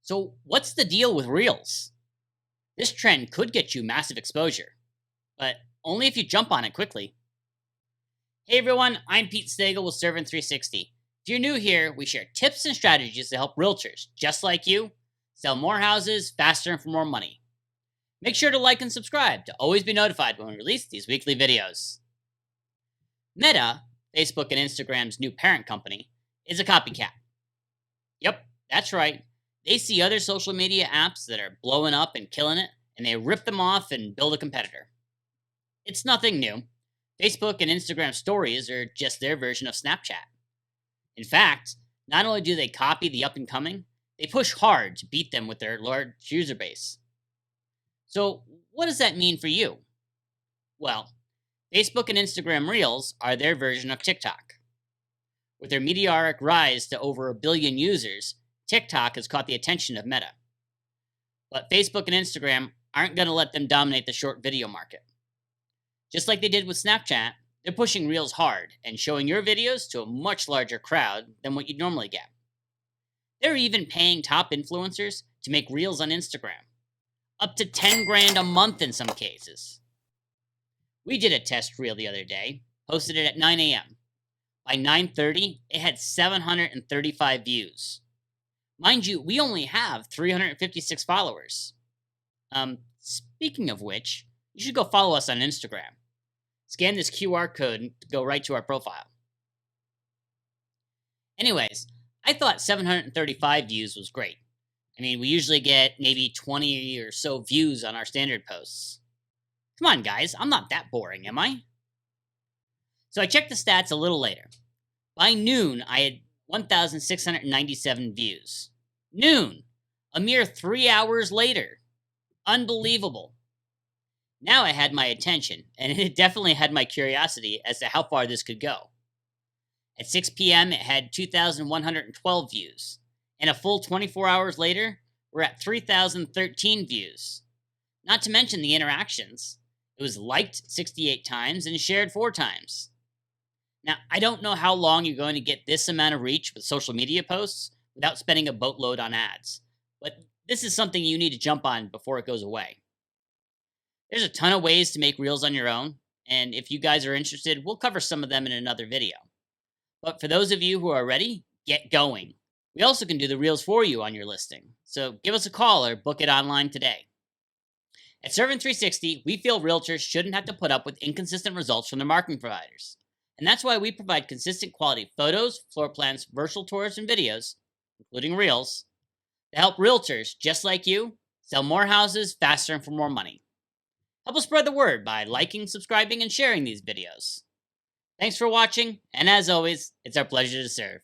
So, what's the deal with Reels? This trend could get you massive exposure, but only if you jump on it quickly. Hey everyone, I'm Pete Stagel with Servant 360. If you're new here, we share tips and strategies to help realtors just like you sell more houses faster and for more money. Make sure to like and subscribe to always be notified when we release these weekly videos. Meta, Facebook and Instagram's new parent company, is a copycat. Yep, that's right. They see other social media apps that are blowing up and killing it, and they rip them off and build a competitor. It's nothing new. Facebook and Instagram stories are just their version of Snapchat. In fact, not only do they copy the up and coming, they push hard to beat them with their large user base. So, what does that mean for you? Well, Facebook and Instagram Reels are their version of TikTok. With their meteoric rise to over a billion users, TikTok has caught the attention of Meta. But Facebook and Instagram aren't going to let them dominate the short video market. Just like they did with Snapchat, they're pushing Reels hard and showing your videos to a much larger crowd than what you'd normally get. They're even paying top influencers to make Reels on Instagram. Up to 10 grand a month in some cases. We did a test reel the other day, posted it at 9 a.m. By 9:30, it had 735 views. Mind you, we only have 356 followers. Speaking of which, you should go follow us on Instagram. Scan this QR code and go right to our profile. Anyways, I thought 735 views was great. I mean, we usually get maybe 20 or so views on our standard posts. Come on, guys, I'm not that boring, am I? So I checked the stats a little later. By noon, I had 1,697 views. Noon! A mere 3 hours later. Unbelievable. Now it had my attention, and it definitely had my curiosity as to how far this could go. At 6 p.m., it had 2,112 views, and a full 24 hours later, we're at 3,013 views. Not to mention the interactions. It was liked 68 times and shared 4 times. Now, I don't know how long you're going to get this amount of reach with social media posts without spending a boatload on ads, but this is something you need to jump on before it goes away. There's a ton of ways to make Reels on your own, and if you guys are interested, we'll cover some of them in another video. But for those of you who are ready, get going. We also can do the Reels for you on your listing, so give us a call or book it online today. At Servant 360, we feel realtors shouldn't have to put up with inconsistent results from their marketing providers. And that's why we provide consistent quality photos, floor plans, virtual tours, and videos, including Reels, to help realtors just like you sell more houses faster and for more money. Help us spread the word by liking, subscribing, and sharing these videos. Thanks for watching, and as always, it's our pleasure to serve.